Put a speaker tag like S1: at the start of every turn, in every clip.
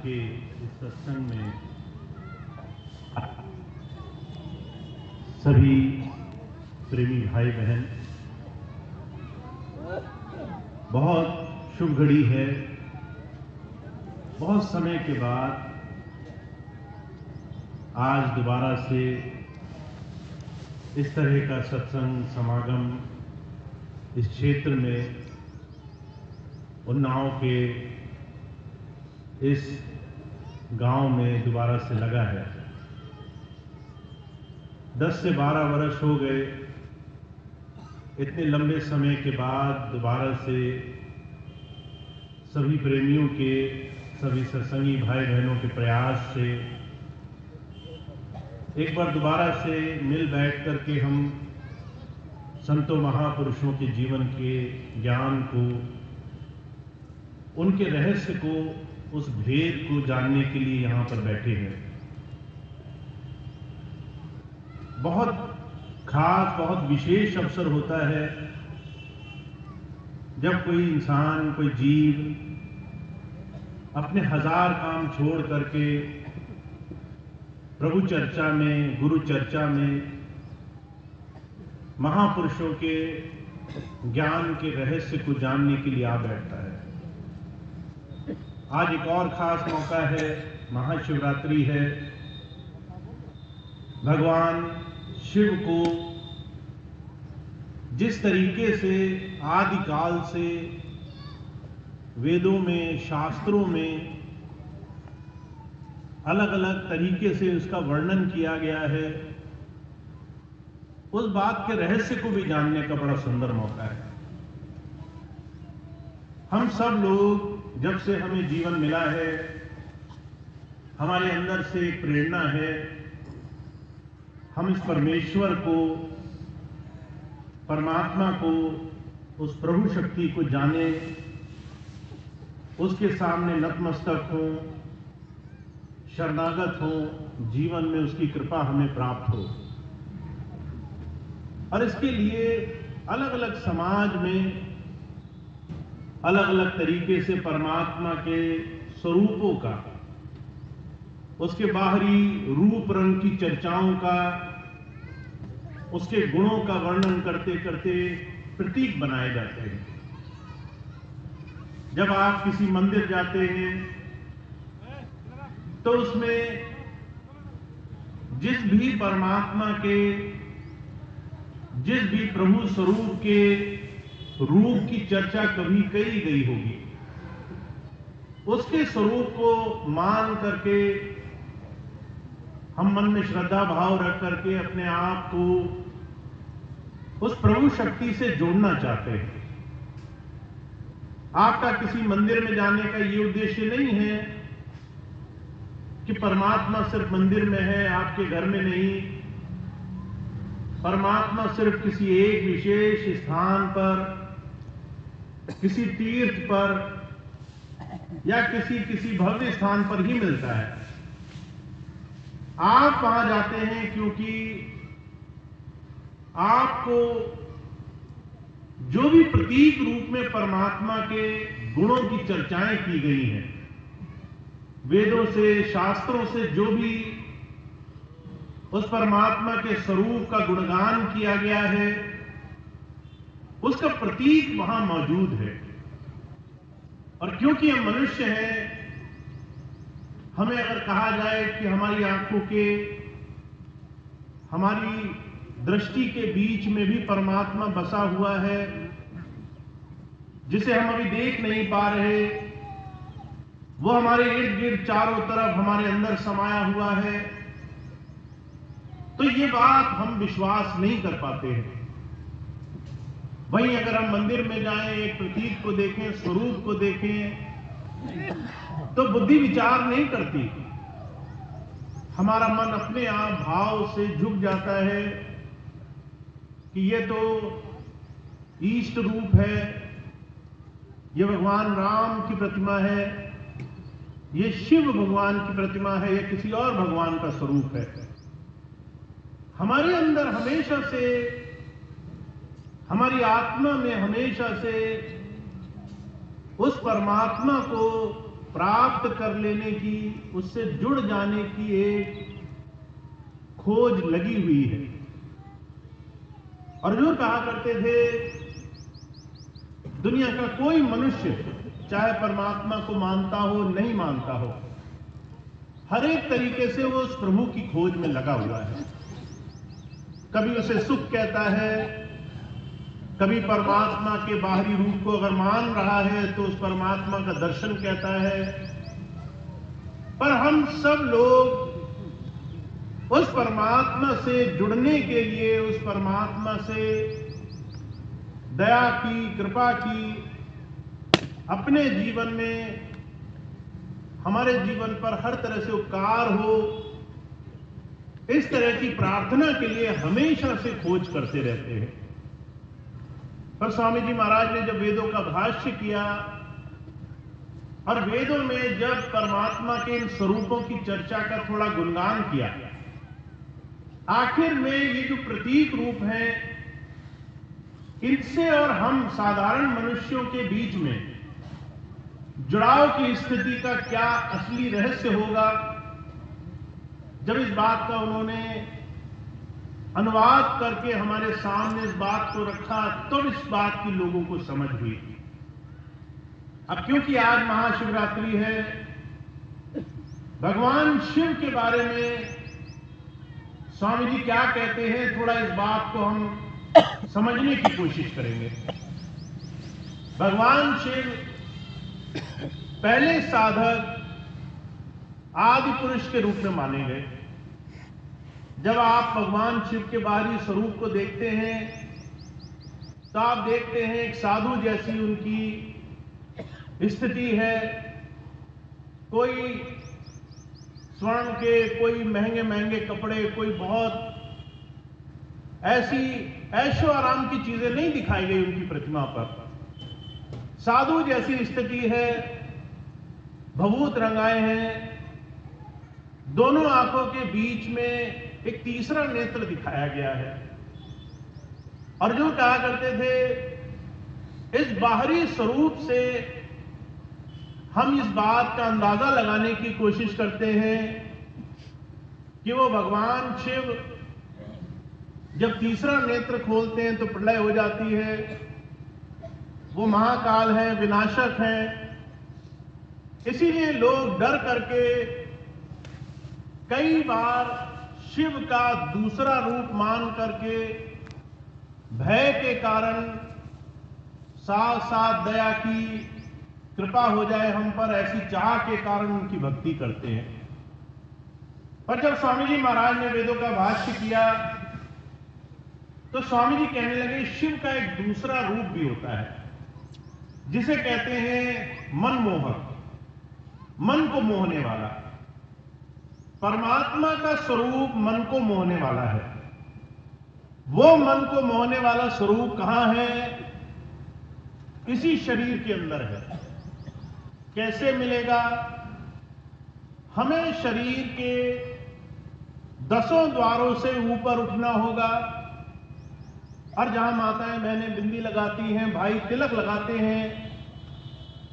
S1: के इस सत्संग में सभी प्रेमी भाई बहन, बहुत शुभ घड़ी है। बहुत समय के बाद आज दोबारा से इस तरह का सत्संग समागम इस क्षेत्र में उन्नाव के इस गांव में दोबारा से लगा है। 10 से 12 वर्ष हो गए। इतने लंबे समय के बाद दोबारा से सभी प्रेमियों के, सभी सत्संगी भाई बहनों के प्रयास से एक बार दोबारा से मिल बैठ करके हम संतों महापुरुषों के जीवन के ज्ञान को, उनके रहस्य को, उस भेद को जानने के लिए यहां पर बैठे हैं। बहुत खास, बहुत विशेष अवसर होता है जब कोई इंसान, कोई जीव अपने हजार काम छोड़ करके प्रभु चर्चा में, गुरु चर्चा में, महापुरुषों के ज्ञान के रहस्य को जानने के लिए आ बैठता है। आज एक और खास मौका है, महाशिवरात्रि है। भगवान शिव को जिस तरीके से आदिकाल से वेदों में, शास्त्रों में अलग अलग तरीके से उसका वर्णन किया गया है, उस बात के रहस्य को भी जानने का बड़ा सुंदर मौका है। हम सब लोग, जब से हमें जीवन मिला है, हमारे अंदर से एक प्रेरणा है, हम इस परमेश्वर को, परमात्मा को, उस प्रभु शक्ति को जाने, उसके सामने नतमस्तक हो, शरणागत हो, जीवन में उसकी कृपा हमें प्राप्त हो। और इसके लिए अलग अलग समाज में अलग अलग तरीके से परमात्मा के स्वरूपों का, उसके बाहरी रूप रंग की चर्चाओं का, उसके गुणों का वर्णन करते करते प्रतीक बनाए जाते हैं। जब आप किसी मंदिर जाते हैं तो उसमें जिस भी परमात्मा के, जिस भी प्रभु स्वरूप के रूप की चर्चा कभी कही गई होगी, उसके स्वरूप को मान करके हम मन में श्रद्धा भाव रख करके अपने आप को उस प्रभु शक्ति से जोड़ना चाहते हैं। आपका किसी मंदिर में जाने का ये उद्देश्य नहीं है कि परमात्मा सिर्फ मंदिर में है, आपके घर में नहीं। परमात्मा सिर्फ किसी एक विशेष स्थान पर, किसी तीर्थ पर या किसी भव्य स्थान पर ही मिलता है। आप वहां जाते हैं क्योंकि आपको जो भी प्रतीक रूप में परमात्मा के गुणों की चर्चाएं की गई हैं, वेदों से, शास्त्रों से जो भी उस परमात्मा के स्वरूप का गुणगान किया गया है, उसका प्रतीक वहां मौजूद है। और क्योंकि हम मनुष्य हैं, हमें अगर कहा जाए कि हमारी आंखों के, हमारी दृष्टि के बीच में भी परमात्मा बसा हुआ है, जिसे हम अभी देख नहीं पा रहे, वो हमारे इर्द गिर्द चारों तरफ हमारे अंदर समाया हुआ है, तो ये बात हम विश्वास नहीं कर पाते हैं। वहीं अगर हम मंदिर में जाएं, एक प्रतीक को देखें, स्वरूप को देखें, तो बुद्धि विचार नहीं करती। हमारा मन अपने आप भाव से झुक जाता है कि ये तो इष्ट रूप है, ये भगवान राम की प्रतिमा है, ये शिव भगवान की प्रतिमा है, या किसी और भगवान का स्वरूप है। हमारे अंदर हमेशा से, हमारी आत्मा में हमेशा से उस परमात्मा को प्राप्त कर लेने की, उससे जुड़ जाने की एक खोज लगी हुई है। और हजूर कहा करते थे, दुनिया का कोई मनुष्य चाहे परमात्मा को मानता हो नहीं मानता हो, हर एक तरीके से वो उस प्रभु की खोज में लगा हुआ है। कभी उसे सुख कहता है, कभी परमात्मा के बाहरी रूप को अगर मान रहा है तो उस परमात्मा का दर्शन कहता है। पर हम सब लोग उस परमात्मा से जुड़ने के लिए, उस परमात्मा से दया की, कृपा की, अपने जीवन में, हमारे जीवन पर हर तरह से उपकार हो, इस तरह की प्रार्थना के लिए हमेशा से खोज करते रहते हैं। पर स्वामी जी महाराज ने जब वेदों का भाष्य किया और वेदों में जब परमात्मा के इन स्वरूपों की चर्चा का थोड़ा गुणगान किया, आखिर में ये जो प्रतीक रूप हैं, इनसे और हम साधारण मनुष्यों के बीच में जुड़ाव की स्थिति का क्या असली रहस्य होगा, जब इस बात का उन्होंने अनुवाद करके हमारे सामने इस बात को रखा, तो इस बात की लोगों को समझ हुई। अब क्योंकि आज महाशिवरात्रि है, भगवान शिव के बारे में स्वामी जी क्या कहते हैं, थोड़ा इस बात को हम समझने की कोशिश करेंगे। भगवान शिव पहले साधक आदि पुरुष के रूप में माने गए। जब आप भगवान शिव के बाहरी स्वरूप को देखते हैं तो आप देखते हैं एक साधु जैसी उनकी स्थिति है। कोई स्वर्ण के, कोई महंगे महंगे कपड़े, कोई बहुत ऐसी ऐशो आराम की चीजें नहीं दिखाई गई उनकी प्रतिमा पर। साधु जैसी स्थिति है, भभूत रंगाए हैं, दोनों आंखों के बीच में एक तीसरा नेत्र दिखाया गया है। अर्जुन कहा करते थे, इस बाहरी स्वरूप से हम इस बात का अंदाजा लगाने की कोशिश करते हैं कि वो भगवान शिव जब तीसरा नेत्र खोलते हैं तो प्रलय हो जाती है, वो महाकाल है, विनाशक है। इसीलिए लोग डर करके कई बार शिव का दूसरा रूप मान करके भय के कारण, साथ साथ दया की, कृपा हो जाए हम पर, ऐसी चाह के कारण उनकी भक्ति करते हैं। पर जब स्वामी जी महाराज ने वेदों का भाष्य किया तो स्वामी जी कहने लगे, शिव का एक दूसरा रूप भी होता है जिसे कहते हैं मनमोहक, मन को मोहने वाला। परमात्मा का स्वरूप मन को मोहने वाला है। वो मन को मोहने वाला स्वरूप कहां है? इसी शरीर के अंदर है। कैसे मिलेगा? हमें शरीर के 10 द्वारों से ऊपर उठना होगा, और जहां माताएं बहनें बिंदी लगाती हैं, भाई तिलक लगाते हैं,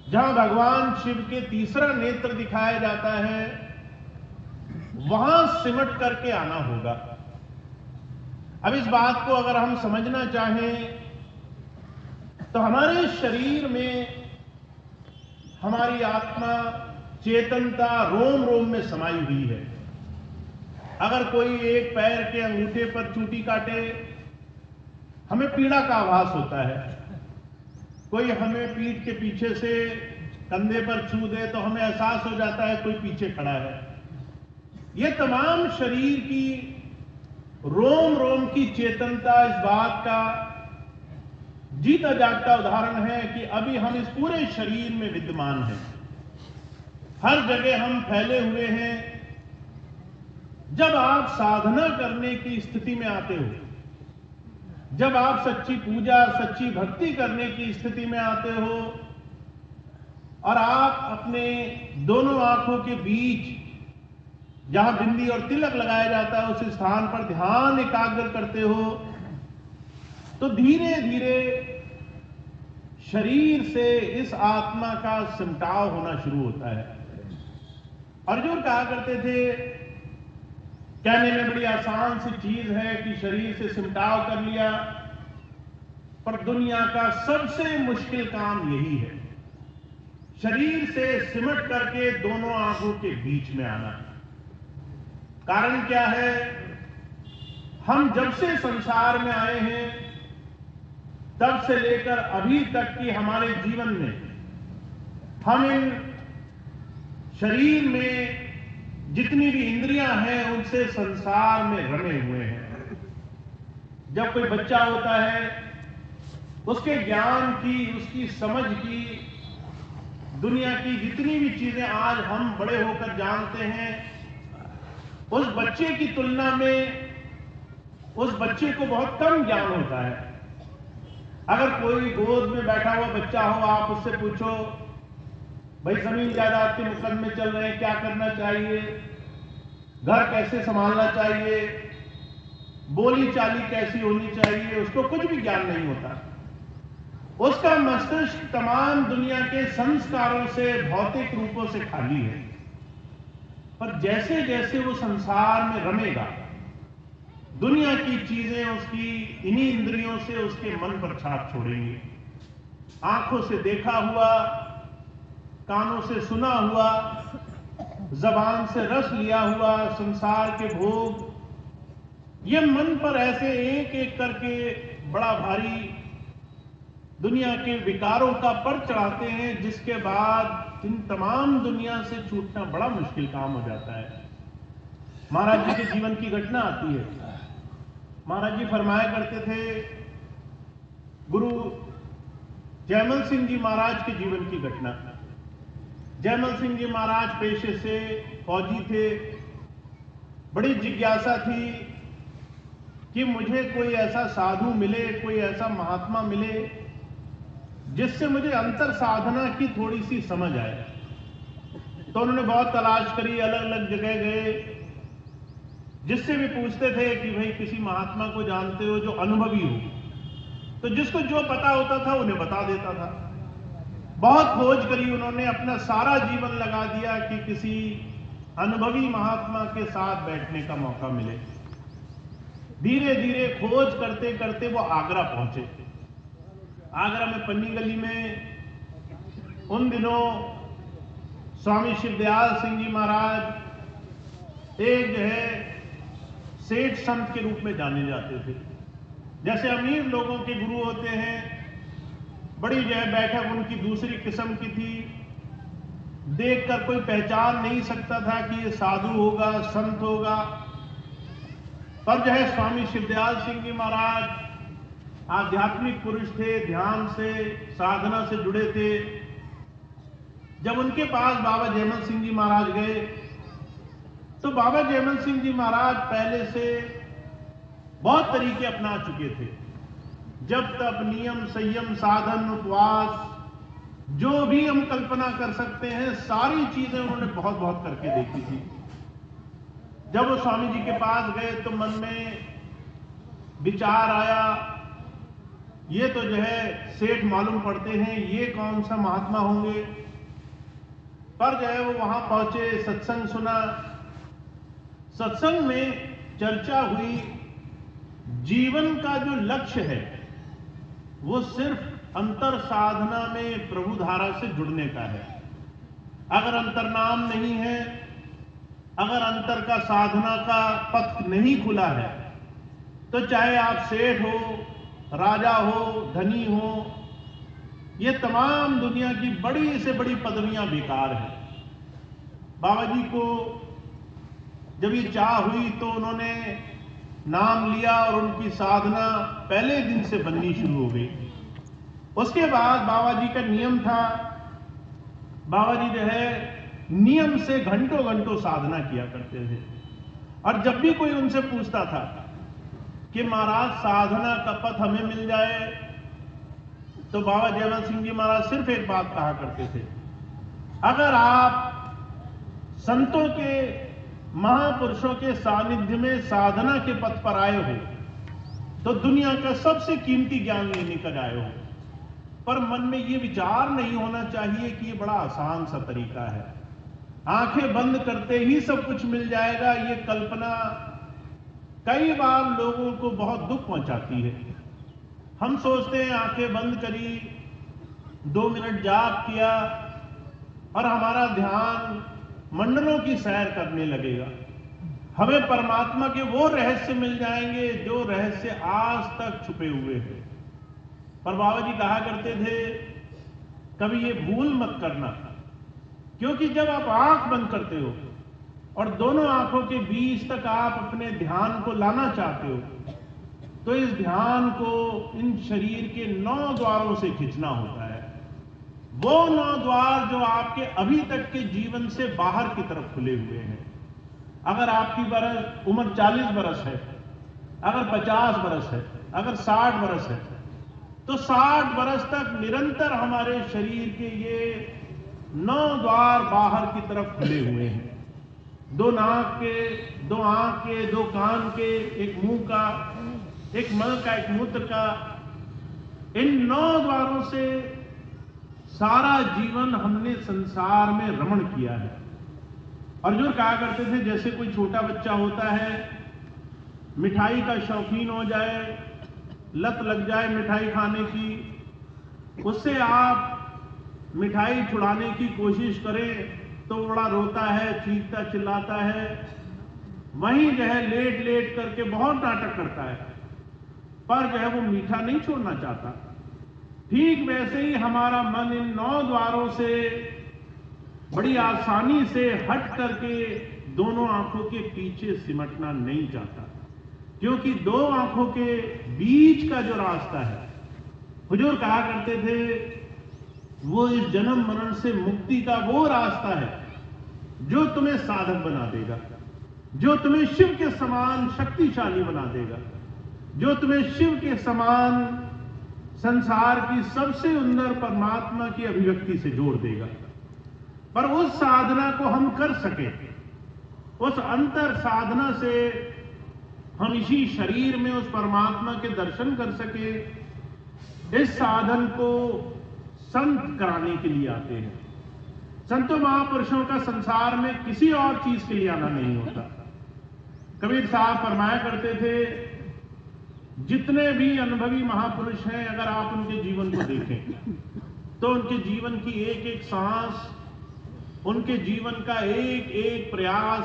S1: जहां भगवान शिव के तीसरा नेत्र दिखाया जाता है, वहां सिमट करके आना होगा। अब इस बात को अगर हम समझना चाहें तो हमारे शरीर में हमारी आत्मा, चेतनता रोम रोम में समाई हुई है। अगर कोई एक पैर के अंगूठे पर चूंटी काटे, हमें पीड़ा का आभास होता है। कोई हमें पीठ के पीछे से कंधे पर छू दे तो हमें एहसास हो जाता है कोई पीछे खड़ा है। यह तमाम शरीर की रोम रोम की चेतनता इस बात का जीता जागता उदाहरण है कि अभी हम इस पूरे शरीर में विद्यमान हैं। हर जगह हम फैले हुए हैं। जब आप साधना करने की स्थिति में आते हो, जब आप सच्ची पूजा, सच्ची भक्ति करने की स्थिति में आते हो और आप अपने दोनों आंखों के बीच जहां बिंदी और तिलक लगाया जाता है उस स्थान पर ध्यान एकाग्र करते हो, तो धीरे धीरे शरीर से इस आत्मा का सिमटाव होना शुरू होता है। अर्जुन कहा करते थे, कहने में बड़ी आसान सी चीज है कि शरीर से सिमटाव कर लिया, पर दुनिया का सबसे मुश्किल काम यही है, शरीर से सिमट करके दोनों आंखों के बीच में आना। कारण क्या है? हम जब से संसार में आए हैं तब से लेकर अभी तक की हमारे जीवन में हम इन शरीर में जितनी भी इंद्रियां हैं उनसे संसार में रमे हुए हैं। जब कोई बच्चा होता है, उसके ज्ञान की, उसकी समझ की, दुनिया की जितनी भी चीजें आज हम बड़े होकर जानते हैं, उस बच्चे की तुलना में उस बच्चे को बहुत कम ज्ञान होता है। अगर कोई गोद में बैठा हुआ बच्चा हो, आप उससे पूछो, भाई जमीन जायदाद के मुकदमे चल रहे हैं, क्या करना चाहिए, घर कैसे संभालना चाहिए, बोली चाली कैसी होनी चाहिए, उसको कुछ भी ज्ञान नहीं होता। उसका मस्तिष्क तमाम दुनिया के संस्कारों से, भौतिक रूपों से खाली है। पर जैसे जैसे वो संसार में रमेगा, दुनिया की चीजें उसकी इन्हीं इंद्रियों से उसके मन पर छाप छोड़ेंगी। आंखों से देखा हुआ, कानों से सुना हुआ, जबान से रस लिया हुआ संसार के भोग, ये मन पर ऐसे एक एक करके बड़ा भारी दुनिया के विकारों का पर चढ़ाते हैं, जिसके बाद इन तमाम दुनिया से छूटना बड़ा मुश्किल काम हो जाता है। महाराज जी के जीवन की घटना आती है। महाराज जी फरमाया करते थे, गुरु जयमल सिंह जी महाराज के जीवन की घटना। जयमल सिंह जी महाराज पेशे से फौजी थे। बड़ी जिज्ञासा थी कि मुझे कोई ऐसा साधु मिले, कोई ऐसा महात्मा मिले जिससे मुझे अंतर साधना की थोड़ी सी समझ आए। तो उन्होंने बहुत तलाश करी, अलग अलग जगह गए, जिससे भी पूछते थे कि भाई किसी महात्मा को जानते हो जो अनुभवी हो, तो जिसको जो पता होता था उन्हें बता देता था। बहुत खोज करी उन्होंने, अपना सारा जीवन लगा दिया कि किसी अनुभवी महात्मा के साथ बैठने का मौका मिले। धीरे धीरे खोज करते करते वो आगरा पहुंचे। आगरा में पन्नी गली में उन दिनों स्वामी शिवदयाल सिंह जी महाराज एक जो है सेठ संत के रूप में जाने जाते थे। जैसे अमीर लोगों के गुरु होते हैं, बड़ी जो है बैठक उनकी दूसरी किस्म की थी। देखकर कोई पहचान नहीं सकता था कि ये साधु होगा, संत होगा। पर जो है स्वामी शिवदयाल सिंह जी महाराज आध्यात्मिक पुरुष थे, ध्यान से, साधना से जुड़े थे। जब उनके पास बाबा जयमल सिंह जी महाराज गए, तो बाबा जयमल सिंह जी महाराज पहले से बहुत तरीके अपना चुके थे। जब तक नियम, संयम, साधन, उपवास, जो भी हम कल्पना कर सकते हैं, सारी चीजें उन्होंने बहुत बहुत करके देखी थी। जब वो स्वामी जी के पास गए तो मन में विचार आया, ये तो जो है सेठ मालूम पड़ते हैं, ये कौन सा महात्मा होंगे। पर जो है वो वहां पहुंचे, सत्संग सुना। सत्संग में चर्चा हुई, जीवन का जो लक्ष्य है वो सिर्फ अंतर साधना में प्रभु धारा से जुड़ने का है। अगर अंतर्नाम नहीं है, अगर अंतर का साधना का पथ नहीं खुला है, तो चाहे आप सेठ हो, राजा हो, धनी हो, ये तमाम दुनिया की बड़ी से बड़ी पदवियां बेकार हैं। बाबा जी को जब ये चाह हुई तो उन्होंने नाम लिया और उनकी साधना पहले दिन से बननी शुरू हो गई। उसके बाद बाबा जी का नियम था, बाबा जी जो है नियम से घंटों घंटों साधना किया करते थे। और जब भी कोई उनसे पूछता था कि महाराज साधना का पथ हमें मिल जाए, तो बाबा जयमल सिंह जी महाराज सिर्फ एक बात कहा करते थे, अगर आप संतों के, महापुरुषों के सानिध्य में साधना के पथ पर आए हो, तो दुनिया का सबसे कीमती ज्ञान लेने कर आए हो। पर मन में ये विचार नहीं होना चाहिए कि ये बड़ा आसान सा तरीका है, आंखें बंद करते ही सब कुछ मिल जाएगा। ये कल्पना कई बार लोगों को बहुत दुख पहुंचाती है। हम सोचते हैं आंखें बंद करी, 2 मिनट जाप किया और हमारा ध्यान मंडलों की सैर करने लगेगा, हमें परमात्मा के वो रहस्य मिल जाएंगे जो रहस्य आज तक छुपे हुए हैं। पर बाबा जी कहा करते थे, कभी ये भूल मत करना, क्योंकि जब आप आंख बंद करते हो और दोनों आंखों के बीच तक आप अपने ध्यान को लाना चाहते हो, तो इस ध्यान को इन शरीर के 9 द्वारों से खींचना होता है। वो 9 द्वार जो आपके अभी तक के जीवन से बाहर की तरफ खुले हुए हैं। अगर आपकी उम्र 40 बरस है, अगर 50 बरस है, अगर 60 बरस है, तो 60 बरस तक निरंतर हमारे शरीर के ये 9 द्वार बाहर की तरफ खुले हुए हैं। 2 नाक के, 2 आंख के, 2 कान के, एक मुंह का, एक मल का, एक मूत्र का। इन 9 द्वारों से सारा जीवन हमने संसार में रमण किया है। अर्जुन कहा करते थे, जैसे कोई छोटा बच्चा होता है, मिठाई का शौकीन हो जाए, लत लग जाए मिठाई खाने की, उससे आप मिठाई छुड़ाने की कोशिश करें तो बड़ा रोता है, चीखता चिल्लाता है, वहीं जो है लेट लेट करके बहुत नाटक करता है, पर जो है वो मीठा नहीं छोड़ना चाहता। ठीक वैसे ही हमारा मन इन 9 द्वारों से बड़ी आसानी से हट करके दोनों आंखों के पीछे सिमटना नहीं चाहता, क्योंकि 2 आंखों के बीच का जो रास्ता है, हुजूर कहा करते थे, वो इस जन्म मरण से मुक्ति का वो रास्ता है जो तुम्हें साधक बना देगा, जो तुम्हें शिव के समान शक्तिशाली बना देगा, जो तुम्हें शिव के समान संसार की सबसे सुंदर परमात्मा की अभिव्यक्ति से जोड़ देगा। पर उस साधना को हम कर सके, उस अंतर साधना से हम इसी शरीर में उस परमात्मा के दर्शन कर सके, इस साधन को संत कराने के लिए आते हैं। संतों महापुरुषों का संसार में किसी और चीज के लिए आना नहीं होता। कबीर साहब फरमाया करते थे, जितने भी अनुभवी महापुरुष हैं, अगर आप उनके जीवन को देखें तो उनके जीवन की एक एक सांस, उनके जीवन का एक एक प्रयास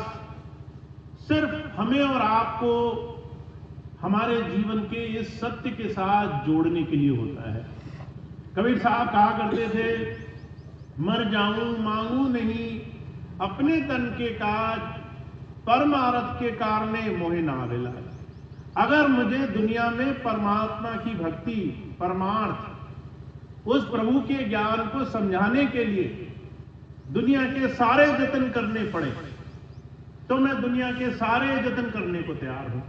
S1: सिर्फ हमें और आपको हमारे जीवन के इस सत्य के साथ जोड़ने के लिए होता है। कबीर साहब कहा करते थे, मर जाऊं मांगू नहीं अपने तन के काज, परमारथ के कारणे मोहे ना आवेला। अगर मुझे दुनिया में परमात्मा की भक्ति, परमार्थ, उस प्रभु के ज्ञान को समझाने के लिए दुनिया के सारे जतन करने पड़े, तो मैं दुनिया के सारे जतन करने को तैयार हूं।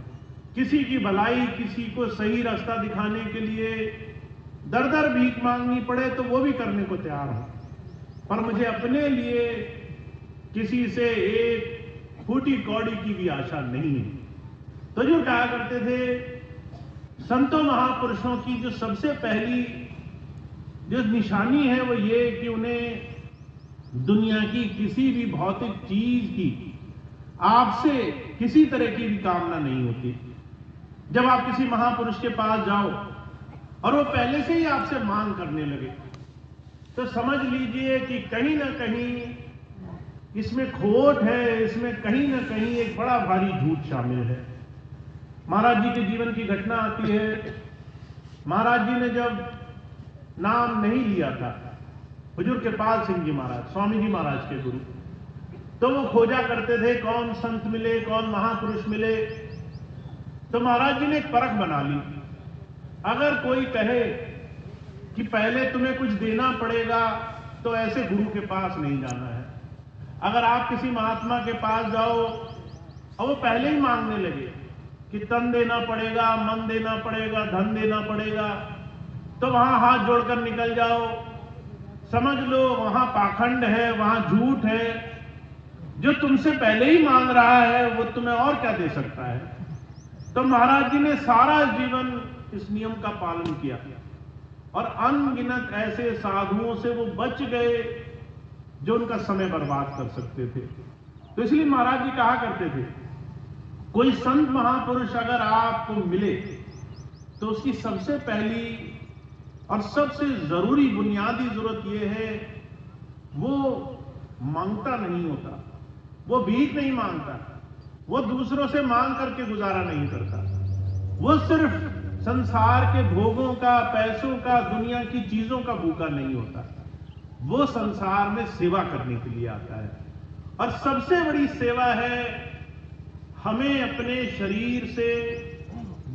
S1: किसी की भलाई, किसी को सही रास्ता दिखाने के लिए दर दर भीख मांगनी पड़े तो वो भी करने को तैयार हूं, पर मुझे अपने लिए किसी से एक फूटी कौड़ी की भी आशा नहीं है। तो जो कहा करते थे, संतों महापुरुषों की जो सबसे पहली जो निशानी है वो ये कि उन्हें दुनिया की किसी भी भौतिक चीज की आपसे किसी तरह की भी कामना नहीं होती। जब आप किसी महापुरुष के पास जाओ और वो पहले से ही आपसे मांग करने लगे, तो समझ लीजिए कि कहीं ना कहीं इसमें खोट है, इसमें कहीं ना कहीं एक बड़ा भारी झूठ शामिल है। महाराज जी के जीवन की घटना आती है। महाराज जी ने जब नाम नहीं लिया था, हुजूर कृपाल सिंह जी महाराज, स्वामी जी महाराज के गुरु, तो वो खोजा करते थे कौन संत मिले, कौन महापुरुष मिले। तो महाराज जी ने एक परख बना ली, अगर कोई कहे कि पहले तुम्हें कुछ देना पड़ेगा तो ऐसे गुरु के पास नहीं जाना है। अगर आप किसी महात्मा के पास जाओ और वो पहले ही मांगने लगे कि तन देना पड़ेगा, मन देना पड़ेगा, धन देना पड़ेगा, तो वहां हाथ जोड़कर निकल जाओ। समझ लो वहां पाखंड है, वहां झूठ है। जो तुमसे पहले ही मांग रहा है वो तुम्हें और क्या दे सकता है। तो महाराज जी ने सारा जीवन इस नियम का पालन किया। और अनगिनत ऐसे साधुओं से वो बच गए जो उनका समय बर्बाद कर सकते थे। तो इसलिए महाराज जी कहा करते थे, कोई संत महापुरुष अगर आपको मिले तो उसकी सबसे पहली और सबसे जरूरी बुनियादी जरूरत यह है, वो मांगता नहीं होता, वो भीख नहीं मांगता, वो दूसरों से मांग करके गुजारा नहीं करता, वो सिर्फ संसार के भोगों का, पैसों का, दुनिया की चीजों का भूखा नहीं होता, वो संसार में सेवा करने के लिए आता है। और सबसे बड़ी सेवा है हमें अपने शरीर से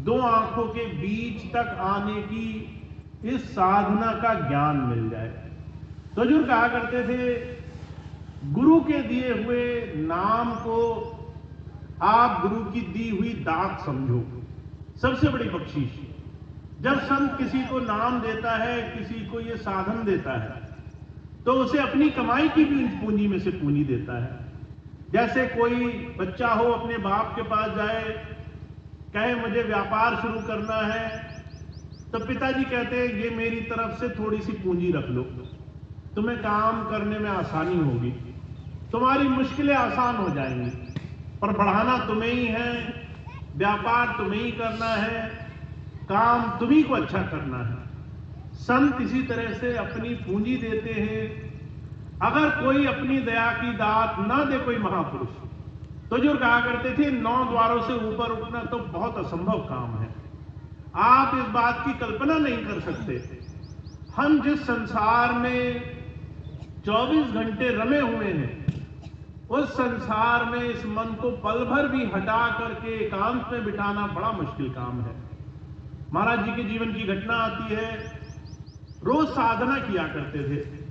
S1: दो आंखों के बीच तक आने की इस साधना का ज्ञान मिल जाए। तो हजूर कहा करते थे, गुरु के दिए हुए नाम को आप गुरु की दी हुई दात समझो, सबसे बड़ी बख्शीश। जब संत किसी को नाम देता है, किसी को ये साधन देता है, तो उसे अपनी कमाई की भी पूंजी में से पूंजी देता है। जैसे कोई बच्चा हो, अपने बाप के पास जाए, कहे मुझे व्यापार शुरू करना है, तो पिताजी कहते हैं ये मेरी तरफ से थोड़ी सी पूंजी रख लो, तुम्हें काम करने में आसानी होगी, तुम्हारी मुश्किलें आसान हो जाएंगी, पर बढ़ाना तुम्हें ही है, व्यापार तुम्हें ही करना है, काम तुम्ही को अच्छा करना है। संत इसी तरह से अपनी पूंजी देते हैं। अगर कोई अपनी दया की दात ना दे कोई महापुरुष, तो जो कहा करते थे 9 द्वारों से ऊपर उठना तो बहुत असंभव काम है। आप इस बात की कल्पना नहीं कर सकते, हम जिस संसार में 24 घंटे रमे हुए हैं, उस संसार में इस मन को पल भर भी हटा करके एकांत में बिठाना बड़ा मुश्किल काम है। महाराज जी के जीवन की घटना आती है, रोज साधना किया करते थे।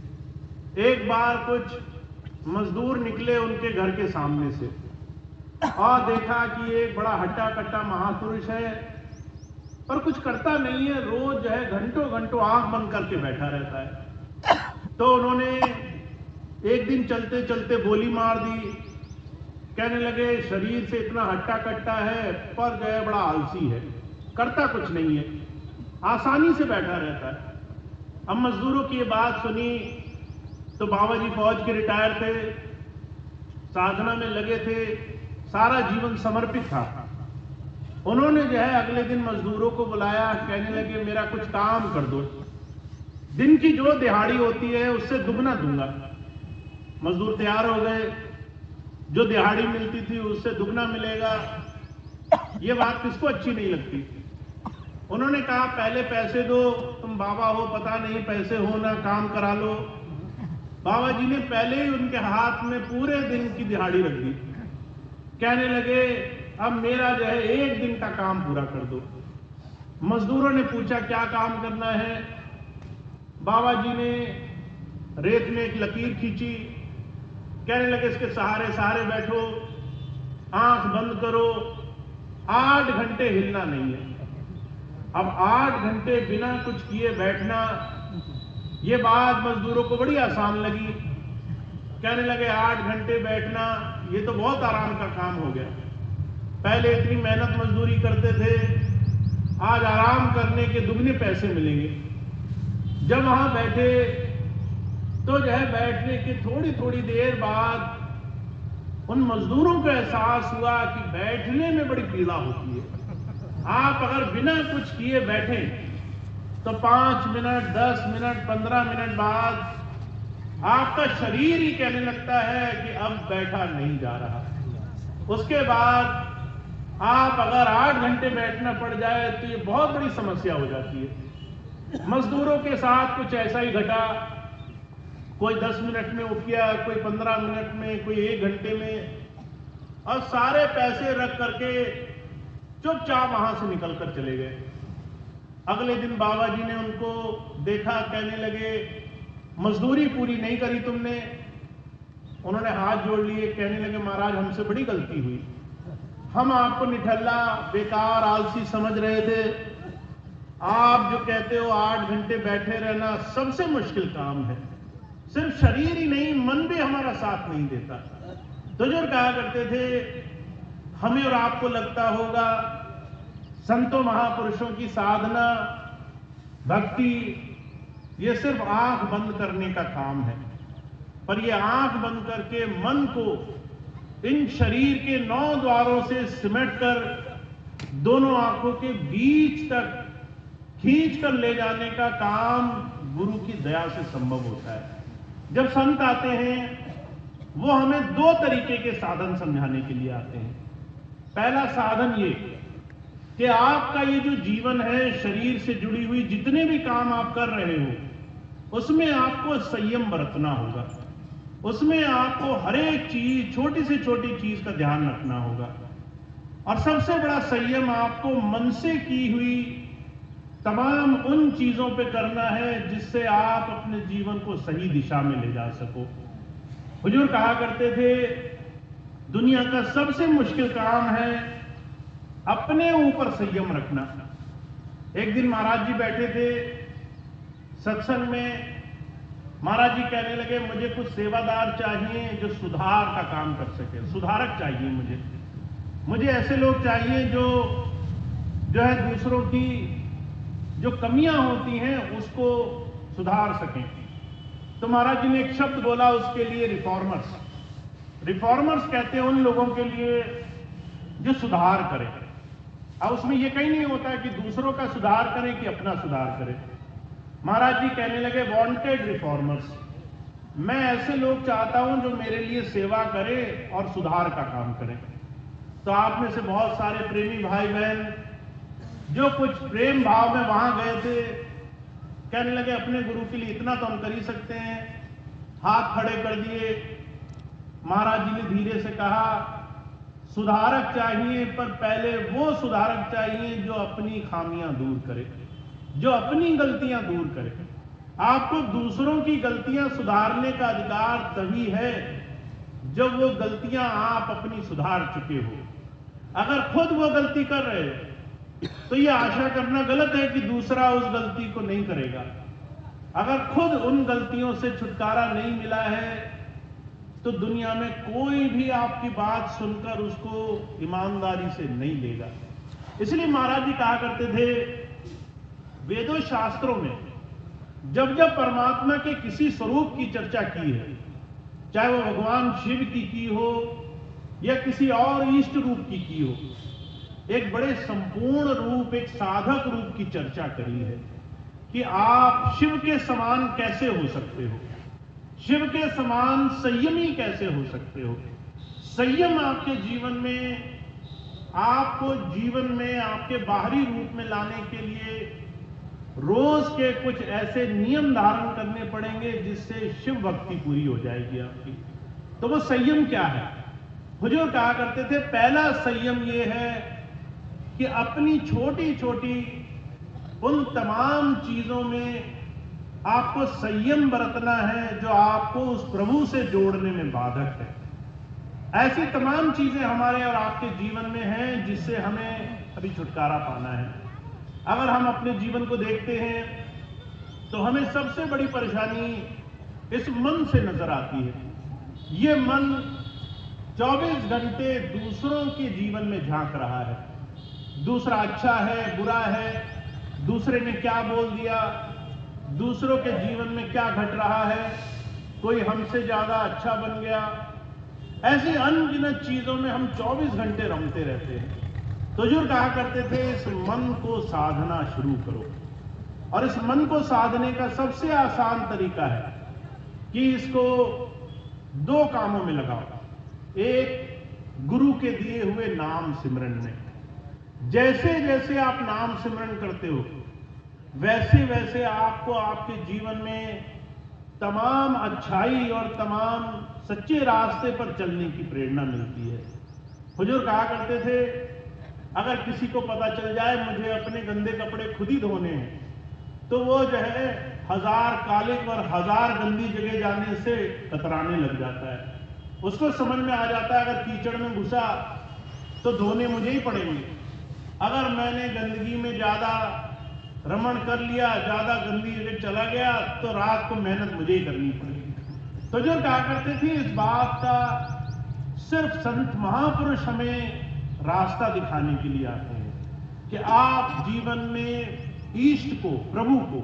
S1: एक बार कुछ मजदूर निकले उनके घर के सामने से और देखा कि एक बड़ा हट्टा कट्टा महापुरुष है, पर कुछ करता नहीं है, रोज जो है घंटों घंटों आंख बंद करके बैठा रहता है। तो उन्होंने एक दिन चलते चलते बोली मार दी, कहने लगे शरीर से इतना हट्टा कट्टा है, पर जो है बड़ा आलसी है, करता कुछ नहीं है, आसानी से बैठा रहता है। अब मजदूरों की ये बात सुनी तो बाबा जी फौज के रिटायर थे, साधना में लगे थे, सारा जीवन समर्पित था। उन्होंने जो है अगले दिन मजदूरों को बुलाया, कहने लगे मेरा कुछ काम कर दो, दिन की जो दिहाड़ी होती है उससे दुगना दूंगा। मजदूर तैयार हो गए, जो दिहाड़ी मिलती थी उससे दुगना मिलेगा। ये बात किसको अच्छी नहीं लगती। उन्होंने कहा पहले पैसे दो, तुम बाबा हो, पता नहीं पैसे हो ना, काम करा लो। बाबा जी ने पहले ही उनके हाथ में पूरे दिन की दिहाड़ी रख दी। कहने लगे अब मेरा जो है एक दिन का काम पूरा कर दो। मजदूरों ने पूछा क्या काम करना है। बाबा जी ने रेत में एक लकीर खींची, कहने लगे इसके सहारे सहारे बैठो, आंख बंद करो, 8 घंटे हिलना नहीं है। अब 8 घंटे बिना कुछ किए बैठना, ये बात मजदूरों को बड़ी आसान लगी। कहने लगे 8 घंटे बैठना ये तो बहुत आराम का काम हो गया, पहले इतनी मेहनत मजदूरी करते थे, आज आराम करने के दुगने पैसे मिलेंगे। जब वहां बैठे तो जो है बैठने के थोड़ी थोड़ी देर बाद उन मजदूरों को एहसास हुआ कि बैठने में बड़ी पीड़ा होती है। आप अगर बिना कुछ किए बैठे तो 5 मिनट, 10 मिनट, 15 मिनट बाद आपका शरीर ही कहने लगता है कि अब बैठा नहीं जा रहा। उसके बाद आप अगर 8 घंटे बैठना पड़ जाए तो ये बहुत बड़ी समस्या हो जाती है। मजदूरों के साथ कुछ ऐसा ही घटा, कोई 10 मिनट में उठ गया, कोई 15 मिनट में, कोई 1 घंटे में, और सारे पैसे रख करके चुपचाप वहां से निकल कर चले गए। अगले दिन बाबा जी ने उनको देखा, कहने लगे मजदूरी पूरी नहीं करी तुमने। उन्होंने हाथ जोड़ लिए, कहने लगे महाराज हमसे बड़ी गलती हुई, हम आपको निठल्ला, बेकार, आलसी समझ रहे थे। आप जो कहते हो 8 घंटे बैठे रहना सबसे मुश्किल काम है, सिर्फ शरीर ही नहीं मन भी हमारा साथ नहीं देता। तो जो कहा करते थे, हमें और आपको लगता होगा संतों महापुरुषों की साधना, भक्ति ये सिर्फ आंख बंद करने का काम है, पर ये आंख बंद करके मन को इन शरीर के 9 द्वारों से सिमटकर दोनों आंखों के बीच तक खींच कर ले जाने का काम गुरु की दया से संभव होता है। जब संत आते हैं वो हमें 2 तरीके के साधन समझाने के लिए आते हैं। पहला साधन ये कि आपका ये जो जीवन है, शरीर से जुड़ी हुई जितने भी काम आप कर रहे हो उसमें आपको संयम बरतना होगा, उसमें आपको हर एक चीज, छोटी से छोटी चीज का ध्यान रखना होगा। और सबसे बड़ा संयम आपको मन से की हुई तमाम उन चीजों पे करना है जिससे आप अपने जीवन को सही दिशा में ले जा सको। हुजूर कहा करते थे दुनिया का सबसे मुश्किल काम है अपने ऊपर संयम रखना। एक दिन महाराज जी बैठे थे सत्संग में, महाराज जी कहने लगे मुझे कुछ सेवादार चाहिए जो सुधार का काम कर सके, सुधारक चाहिए मुझे ऐसे लोग चाहिए जो है दूसरों की जो कमियां होती हैं उसको सुधार सकें। तो महाराज जी ने एक शब्द बोला उसके लिए, रिफॉर्मर्स। रिफॉर्मर्स कहते हैं उन लोगों के लिए जो सुधार करें। अब उसमें यह कहीं नहीं होता है कि दूसरों का सुधार करें कि अपना सुधार करें। महाराज जी कहने लगे वांटेड रिफॉर्मर्स, मैं ऐसे लोग चाहता हूं जो मेरे लिए सेवा करें और सुधार का काम करें। तो आप में से बहुत सारे प्रेमी भाई बहन जो कुछ प्रेम भाव में वहां गए थे कहने लगे अपने गुरु के लिए इतना तो हम कर ही सकते हैं, हाथ खड़े कर दिए। महाराज जी ने धीरे से कहा सुधारक चाहिए, पर पहले वो सुधारक चाहिए जो अपनी खामियां दूर करे, जो अपनी गलतियां दूर करे। आपको दूसरों की गलतियां सुधारने का अधिकार तभी है जब वो गलतियां आप अपनी सुधार चुके हो। अगर खुद वो गलती कर रहे हो तो ये आशा करना गलत है कि दूसरा उस गलती को नहीं करेगा। अगर खुद उन गलतियों से छुटकारा नहीं मिला है तो दुनिया में कोई भी आपकी बात सुनकर उसको ईमानदारी से नहीं लेगा। इसलिए महाराज जी कहा करते थे वेदों शास्त्रों में जब जब परमात्मा के किसी स्वरूप की चर्चा की है, चाहे वो भगवान शिव की हो या किसी और इष्ट रूप की हो, एक बड़े संपूर्ण रूप, एक साधक रूप की चर्चा करी है कि आप शिव के समान कैसे हो सकते हो, शिव के समान संयमी कैसे हो सकते हो। संयम आपके जीवन में, आपको जीवन में आपके बाहरी रूप में लाने के लिए रोज के कुछ ऐसे नियम धारण करने पड़ेंगे जिससे शिव भक्ति पूरी हो जाएगी आपकी। तो वो संयम क्या है? हुजूर कहा करते थे पहला संयम ये है कि अपनी छोटी छोटी उन तमाम चीजों में आपको संयम बरतना है जो आपको उस प्रभु से जोड़ने में बाधक है। ऐसी तमाम चीजें हमारे और आपके जीवन में हैं जिससे हमें अभी छुटकारा पाना है। अगर हम अपने जीवन को देखते हैं तो हमें सबसे बड़ी परेशानी इस मन से नजर आती है। ये मन 24 घंटे दूसरों के जीवन में झांक रहा है, दूसरा अच्छा है बुरा है, दूसरे ने क्या बोल दिया, दूसरों के जीवन में क्या घट रहा है, कोई हमसे ज्यादा अच्छा बन गया, ऐसी अनगिनत चीजों में हम 24 घंटे रमते रहते हैं। तो हुजूर कहा करते थे इस मन को साधना शुरू करो, और इस मन को साधने का सबसे आसान तरीका है कि इसको 2 कामों में लगाओ। एक, गुरु के दिए हुए नाम सिमरन में। जैसे जैसे आप नाम सिमरन करते हो वैसे वैसे आपको आपके जीवन में तमाम अच्छाई और तमाम सच्चे रास्ते पर चलने की प्रेरणा मिलती है। हुजूर कहा करते थे अगर किसी को पता चल जाए मुझे अपने गंदे कपड़े खुद ही धोने हैं तो वो जो है 1000 कालिक और 1000 गंदी जगह जाने से कतराने लग जाता है। उसको समझ में आ जाता है अगर कीचड़ में घुसा तो धोने मुझे ही पड़ेंगे। अगर मैंने गंदगी में ज्यादा रमण कर लिया, ज्यादा गंदी जगह चला गया तो रात को मेहनत मुझे ही करनी पड़ेगी। तो जो कहा करते थे इस बात का सिर्फ संत महापुरुष हमें रास्ता दिखाने के लिए आते हैं कि आप जीवन में इष्ट को, प्रभु को,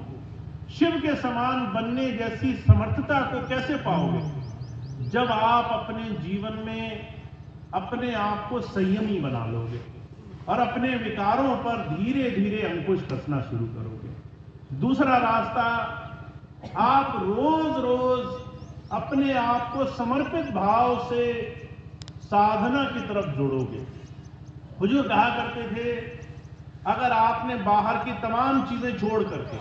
S1: शिव के समान बनने जैसी समर्थता को कैसे पाओगे? जब आप अपने जीवन में अपने आप को संयमी बना लोगे और अपने विकारों पर धीरे धीरे अंकुश कसना शुरू करोगे। दूसरा रास्ता, आप रोज रोज अपने आप को समर्पित भाव से साधना की तरफ जोड़ोगे। हुजूर कहा करते थे, अगर आपने बाहर की तमाम चीजें छोड़ करके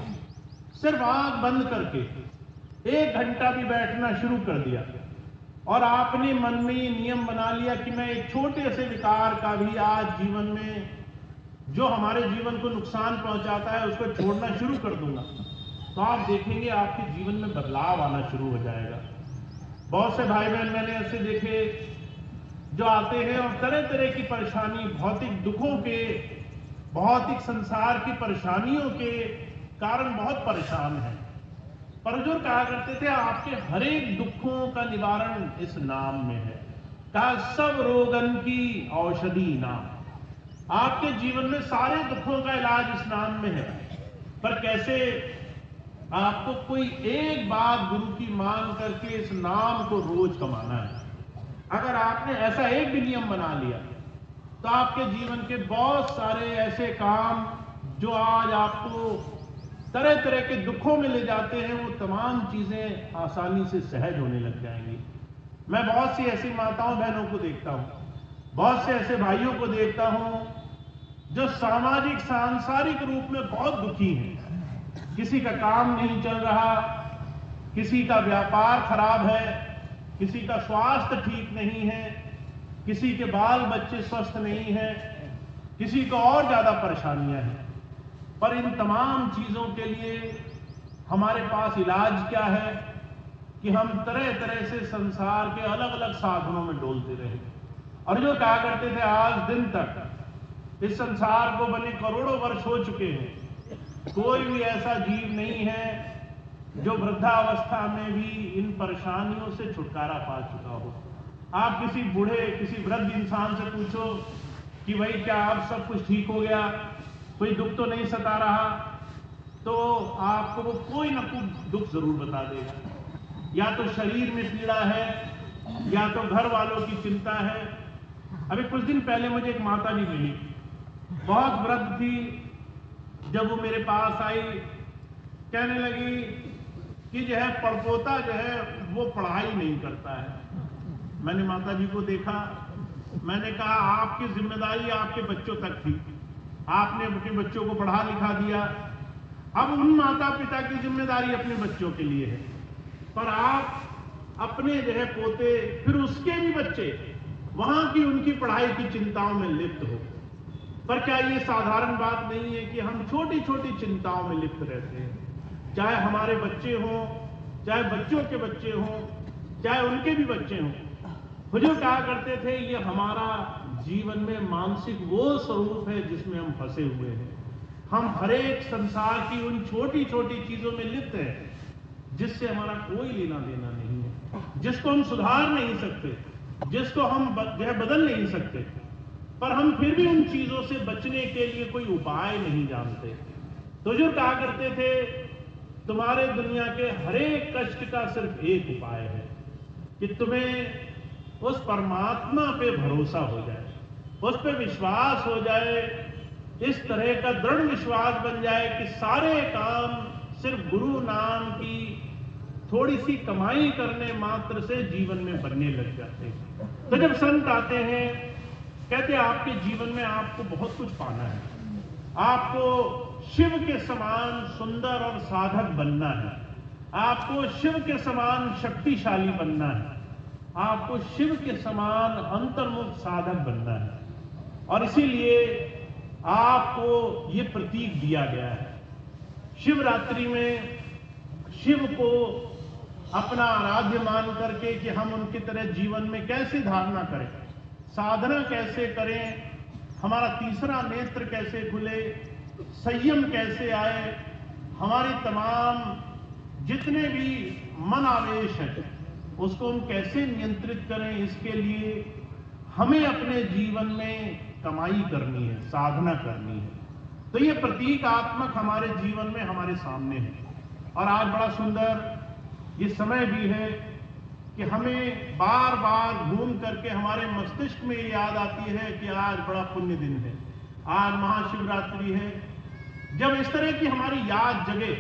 S1: सिर्फ आंख बंद करके 1 घंटा भी बैठना शुरू कर दिया और आपने मन में ये नियम बना लिया कि मैं एक छोटे से विकार का भी आज जीवन में जो हमारे जीवन को नुकसान पहुंचाता है उसको छोड़ना शुरू कर दूंगा, तो आप देखेंगे आपके जीवन में बदलाव आना शुरू हो जाएगा। बहुत से भाई बहन मैंने ऐसे देखे जो आते हैं और तरह तरह की परेशानी, भौतिक दुखों के, भौतिक संसार की परेशानियों के कारण बहुत परेशान है। पर हुजूर कहा करते थे, आपके हर एक दुखों का निवारण इस नाम में है। कहा, सब रोगन की औषधि नाम। आपके जीवन में सारे दुखों का इलाज इस नाम में है। पर कैसे? आपको कोई एक बात गुरु की मांग करके इस नाम को रोज कमाना है। अगर आपने ऐसा एक भी नियम बना लिया तो आपके जीवन के बहुत सारे ऐसे काम जो आज आपको तरह तरह के दुखों में ले जाते हैं, वो तमाम चीजें आसानी से सहज होने लग जाएंगी। मैं बहुत सी ऐसी माताओं बहनों को देखता हूं, बहुत से ऐसे भाइयों को देखता हूं जो सामाजिक सांसारिक रूप में बहुत दुखी हैं। किसी का काम नहीं चल रहा, किसी का व्यापार खराब है, किसी का स्वास्थ्य ठीक नहीं है, किसी के बाल बच्चे स्वस्थ नहीं है, किसी को और ज्यादा परेशानियां हैं। पर इन तमाम चीजों के लिए हमारे पास इलाज क्या है कि हम तरह तरह से संसार के अलग अलग साधनों में डोलते रहे। और जो कहा करते थे, आज दिन तक इस संसार को बने करोड़ों वर्ष हो चुके हैं, कोई भी ऐसा जीव नहीं है जो वृद्धावस्था में भी इन परेशानियों से छुटकारा पा चुका हो। आप किसी बूढ़े, किसी वृद्ध इंसान से पूछो कि भाई क्या अब सब कुछ ठीक हो गया, कोई दुख तो नहीं सता रहा, तो आपको वो कोई ना कोई दुख जरूर बता देगा। या तो शरीर में पीड़ा है, या तो घर वालों की चिंता है। अभी कुछ दिन पहले मुझे एक माता जी मिली, बहुत वृद्ध थी। जब वो मेरे पास आई, कहने लगी कि जो है पड़पोता जो है वो पढ़ाई नहीं करता है। मैंने माता जी को देखा, मैंने कहा आपकी जिम्मेदारी आपके बच्चों तक थी, आपने अपने बच्चों को पढ़ा लिखा दिया, अब उन माता पिता की जिम्मेदारी अपने बच्चों के लिए है। पर आप अपने जो है पोते, फिर उसके भी बच्चे, वहां की उनकी पढ़ाई की चिंताओं में लिप्त हो। पर क्या ये साधारण बात नहीं है कि हम छोटी छोटी चिंताओं में लिप्त रहते हैं? चाहे हमारे बच्चे हों, चाहे बच्चों के बच्चे हों, चाहे उनके भी बच्चे हों। हुजूर कहा करते थे, ये हमारा जीवन में मानसिक वो स्वरूप है जिसमें हम फंसे हुए हैं। हम हर एक संसार की उन छोटी छोटी चीजों में लिप्त हैं जिससे हमारा कोई लेना देना नहीं है, जिसको हम सुधार नहीं सकते, जिसको हम बदल नहीं सकते। पर हम फिर भी उन चीजों से बचने के लिए कोई उपाय नहीं जानते। तो जो कहा करते थे, तुम्हारे दुनिया के हर एक कष्ट का सिर्फ एक उपाय है कि तुम्हें उस परमात्मा पे भरोसा हो जाए, उस पे विश्वास हो जाए, इस तरह का दृढ़ विश्वास बन जाए कि सारे काम सिर्फ गुरु नाम की थोड़ी सी कमाई करने मात्र से जीवन में बनने लग जाते हैं। तो जब संत आते हैं, कहते हैं आपके जीवन में आपको बहुत कुछ पाना है, आपको शिव के समान सुंदर और साधक बनना है, आपको शिव के समान शक्तिशाली बनना है, आपको शिव के समान अंतर्मुख साधक बनना है। और इसीलिए आपको ये प्रतीक दिया गया है। शिवरात्रि में शिव को अपना आराध्य मान करके कि हम उनकी तरह जीवन में कैसे धारणा करें, साधना कैसे करें, हमारा तीसरा नेत्र कैसे खुले, संयम कैसे आए, हमारी तमाम जितने भी मन आवेश हैं उसको हम कैसे नियंत्रित करें, इसके लिए हमें अपने जीवन में कमाई करनी है, साधना करनी है। तो ये प्रतीकात्मक हमारे जीवन में हमारे सामने है। और आज बड़ा सुंदर ये समय भी है कि हमें बार बार घूम करके हमारे मस्तिष्क में याद आती है कि आज बड़ा पुण्य दिन है, आज महाशिवरात्रि है। जब इस तरह की हमारी याद जगे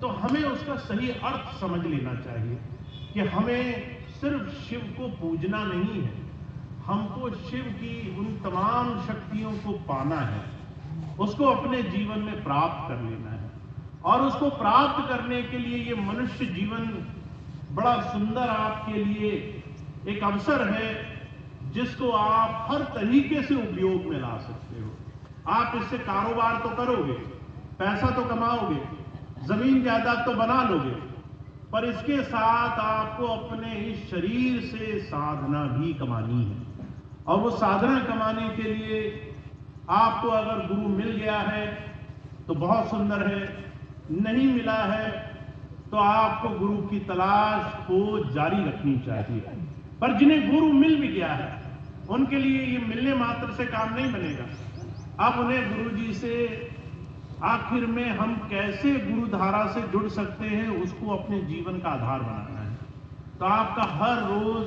S1: तो हमें उसका सही अर्थ समझ लेना चाहिए कि हमें सिर्फ शिव को पूजना नहीं है, हमको शिव की उन तमाम शक्तियों को पाना है, उसको अपने जीवन में प्राप्त कर लेना है। और उसको प्राप्त करने के लिए ये मनुष्य जीवन बड़ा सुंदर आपके लिए एक अवसर है जिसको आप हर तरीके से उपयोग में ला सकते हो। आप इससे कारोबार तो करोगे, पैसा तो कमाओगे, जमीन जायदाद तो बना लोगे, पर इसके साथ आपको अपने इस शरीर से साधना भी कमानी है। और वो साधना कमाने के लिए आपको अगर गुरु मिल गया है तो बहुत सुंदर है, नहीं मिला है तो आपको गुरु की तलाश को जारी रखनी चाहिए। पर जिन्हें गुरु मिल भी गया है उनके लिए ये मिलने मात्र से काम नहीं बनेगा। अब उन्हें गुरु जी से आखिर में हम कैसे गुरु धारा से जुड़ सकते हैं उसको अपने जीवन का आधार बनाना है। तो आपका हर रोज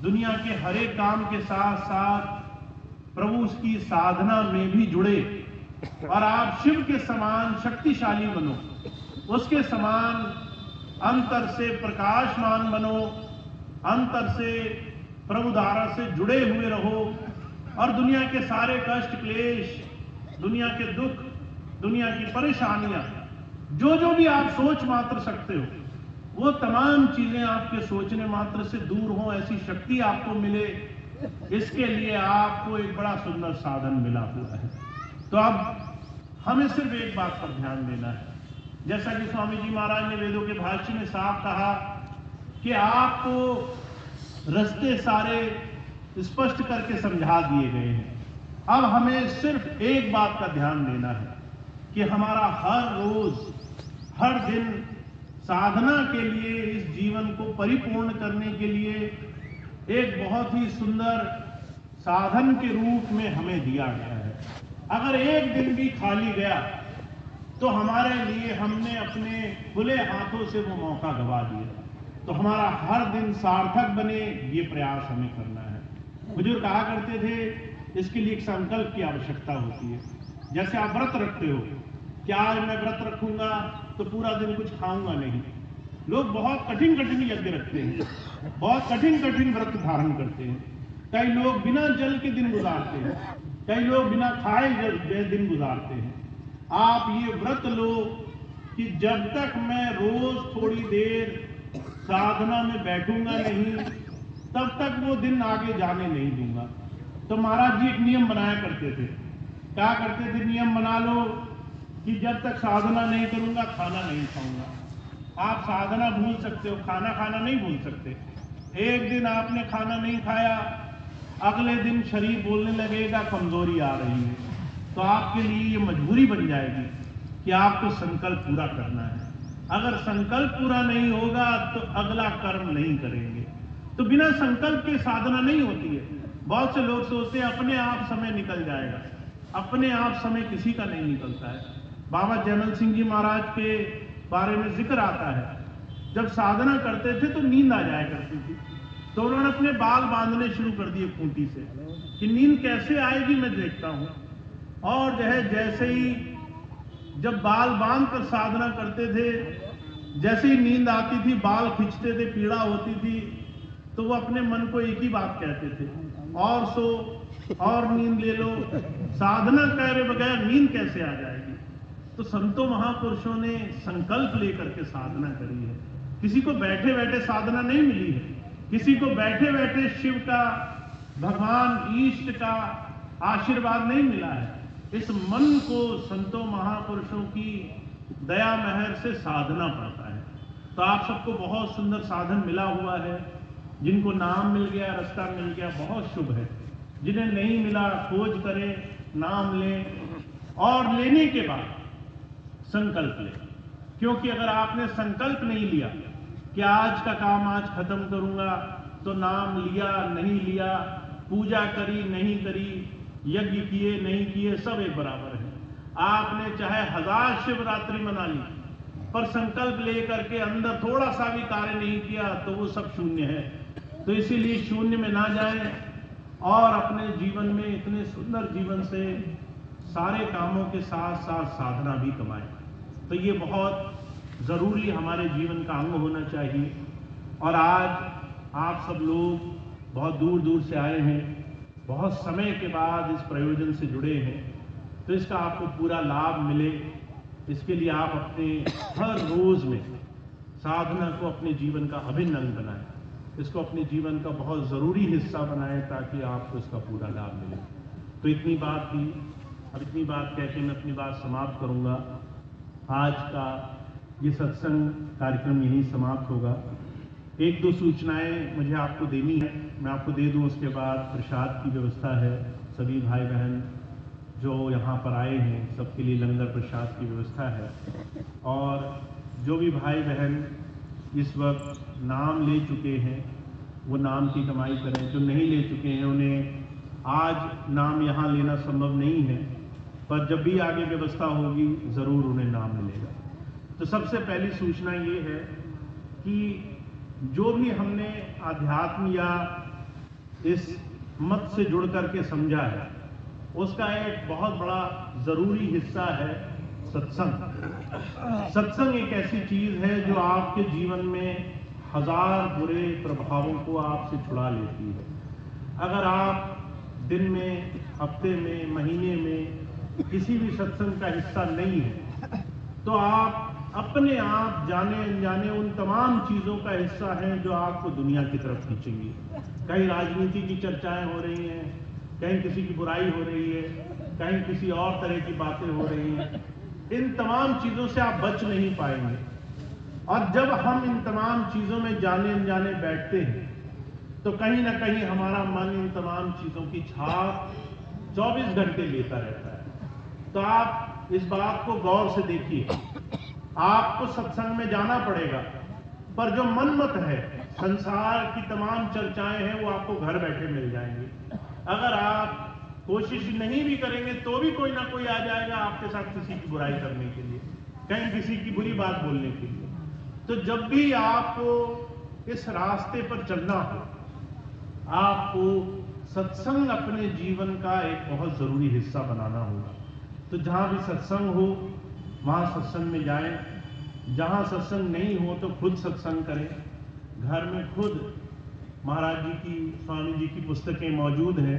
S1: दुनिया के हर एक काम के साथ साथ प्रभु की साधना में भी जुड़े और आप शिव के समान शक्तिशाली बनो, उसके समान अंतर से प्रकाशमान बनो, अंतर से प्रभु धारा से जुड़े हुए रहो और दुनिया के सारे कष्ट क्लेश, दुनिया के दुख, दुनिया की परेशानियां जो भी आप सोच मात्र सकते हो वो तमाम चीजें आपके सोचने मात्र से दूर हो, ऐसी शक्ति आपको मिले, इसके लिए आपको एक बड़ा सुंदर साधन मिला हुआ है। तो अब हमें सिर्फ एक बात पर ध्यान देना है, जैसा कि स्वामी जी महाराज ने वेदों के भाष्य में साफ कहा कि आपको रास्ते सारे स्पष्ट करके समझा दिए गए हैं। अब हमें सिर्फ एक बात का ध्यान देना है कि हमारा हर रोज हर दिन साधना के लिए, इस जीवन को परिपूर्ण करने के लिए एक बहुत ही सुंदर साधन के रूप में हमें दिया गया है। अगर एक दिन भी खाली गया तो हमारे लिए हमने अपने खुले हाथों से वो मौका गवा दिया। तो हमारा हर दिन सार्थक बने ये प्रयास हमें करना है। बुजुर्ग कहा करते थे इसके लिए एक संकल्प की आवश्यकता होती है। जैसे आप व्रत रखते हो कि आज मैं व्रत रखूंगा तो पूरा दिन कुछ खाऊंगा नहीं। लोग बहुत कठिन कठिन यज्ञ रखते हैं, बहुत कठिन कठिन व्रत धारण करते हैं। कई लोग बिना जल के दिन गुजारते हैं, कई लोग बिना खाए दिन गुजारते हैं। आप ये व्रत लो कि जब तक मैं रोज थोड़ी देर साधना में बैठूंगा नहीं तब तक वो दिन आगे जाने नहीं दूंगा। तो महाराज जी एक नियम बनाया करते थे। क्या करते थे? नियम बना लो कि जब तक साधना नहीं करूंगा खाना नहीं खाऊंगा। आप साधना भूल सकते हो, खाना खाना नहीं भूल सकते। एक दिन आपने खाना नहीं खाया, अगले दिन शरीर बोलने लगेगा कमजोरी आ रही है, तो आपके लिए ये मजबूरी बन जाएगी कि आपको संकल्प पूरा करना है। अगर संकल्प पूरा नहीं होगा तो अगला कर्म नहीं करेंगे। तो बिना संकल्प के साधना नहीं होती है। बहुत से लोग सोचते हैं अपने आप समय निकल जाएगा, अपने आप समय किसी का नहीं निकलता है। बाबा जयमल सिंह जी महाराज के बारे में जिक्र आता है, जब साधना करते थे तो नींद आ जाया करती थी, तो उन्होंने अपने बाल बांधने शुरू कर दिए खूंटी से कि नींद कैसे आएगी मैं देखता हूं। और जैसे ही जब बाल बांध कर साधना करते थे, जैसे ही नींद आती थी, बाल खींचते थे, पीड़ा होती थी, तो वो अपने मन को एक ही बात कहते थे, और सो और नींद ले लो। साधना करे बगैर नींद कैसे आ जाएगी? तो संतों महापुरुषों ने संकल्प लेकर के साधना करी है। किसी को बैठे बैठे साधना नहीं मिली है, किसी को बैठे बैठे शिव का, भगवान ईष्ट का आशीर्वाद नहीं मिला है। इस मन को संतों महापुरुषों की दया महर से साधना पड़ता है। तो आप सबको बहुत सुंदर साधन मिला हुआ है। जिनको नाम मिल गया, रास्ता मिल गया, बहुत शुभ है। जिन्हें नहीं मिला खोज करें, नाम लें और लेने के बाद संकल्प लें। क्योंकि अगर आपने संकल्प नहीं लिया कि आज का काम आज खत्म करूंगा, तो नाम लिया नहीं लिया, पूजा करी नहीं करी, यज्ञ किए नहीं किए, सब एक बराबर है। आपने चाहे 1000 शिवरात्रि मना ली, पर संकल्प लेकर के अंदर थोड़ा सा भी कार्य नहीं किया तो वो सब शून्य है। तो इसीलिए शून्य में ना जाएं और अपने जीवन में इतने सुंदर जीवन से सारे कामों के साथ साथ साधना भी कमाएं। तो ये बहुत जरूरी हमारे जीवन का अंग होना चाहिए। और आज आप सब लोग बहुत दूर दूर से आए हैं, बहुत समय के बाद इस प्रयोजन से जुड़े हैं, तो इसका आपको पूरा लाभ मिले, इसके लिए आप अपने हर रोज में साधना को अपने जीवन का अभिन्न अंग बनाएं, इसको अपने जीवन का बहुत जरूरी हिस्सा बनाएं ताकि आपको इसका पूरा लाभ मिले। तो इतनी बात थी, अब इतनी बात कहकर मैं अपनी बात समाप्त करूंगा। आज का ये सत्संग कार्यक्रम यहीं समाप्त होगा। एक दो सूचनाएं मुझे आपको देनी है, मैं आपको दे दूं, उसके बाद प्रसाद की व्यवस्था है। सभी भाई बहन जो यहाँ पर आए हैं सबके लिए लंगर प्रसाद की व्यवस्था है। और जो भी भाई बहन इस वक्त नाम ले चुके हैं वो नाम की कमाई करें, जो नहीं ले चुके हैं उन्हें आज नाम यहाँ लेना संभव नहीं है, पर जब भी आगे व्यवस्था होगी ज़रूर उन्हें नाम मिलेगा। तो सबसे पहली सूचना ये है कि जो भी हमने आध्यात्म या इस मत से जुड़ करके समझा है उसका एक बहुत बड़ा ज़रूरी हिस्सा है सत्संग। सत्संग एक ऐसी चीज़ है जो आपके जीवन में हजार बुरे प्रभावों को आपसे छुड़ा लेती है। अगर आप दिन में, हफ्ते में, महीने में किसी भी सत्संग का हिस्सा नहीं है तो आप अपने आप जाने अनजाने उन तमाम चीज़ों का हिस्सा हैं जो आपको दुनिया की तरफ खींचेंगी। कहीं राजनीति की चर्चाएं हो रही हैं, कहीं किसी की बुराई हो रही है, कहीं किसी और तरह की बातें हो रही हैं। इन तमाम चीज़ों से आप बच नहीं पाएंगे। और जब हम इन तमाम चीज़ों में जाने अनजाने बैठते हैं तो कहीं ना कहीं हमारा मन इन तमाम चीज़ों की छाप 24 घंटे लेता रहता है। तो आप इस बात को गौर से देखिए, आपको सत्संग में जाना पड़ेगा, पर जो मनमत है, संसार की तमाम चर्चाएं हैं, वो आपको घर बैठे मिल जाएंगी। अगर आप कोशिश नहीं भी करेंगे तो भी कोई ना कोई आ जाएगा आपके साथ किसी की बुराई करने के लिए, कहीं किसी की बुरी बात बोलने के लिए। तो जब भी आपको इस रास्ते पर चलना हो, आपको सत्संग अपने जीवन का एक बहुत जरूरी हिस्सा बनाना होगा। तो जहां भी सत्संग हो वहां सत्संग में जाएं, जहां सत्संग नहीं हो तो खुद सत्संग करें। घर में खुद महाराज जी की, स्वामी जी की पुस्तकें मौजूद हैं,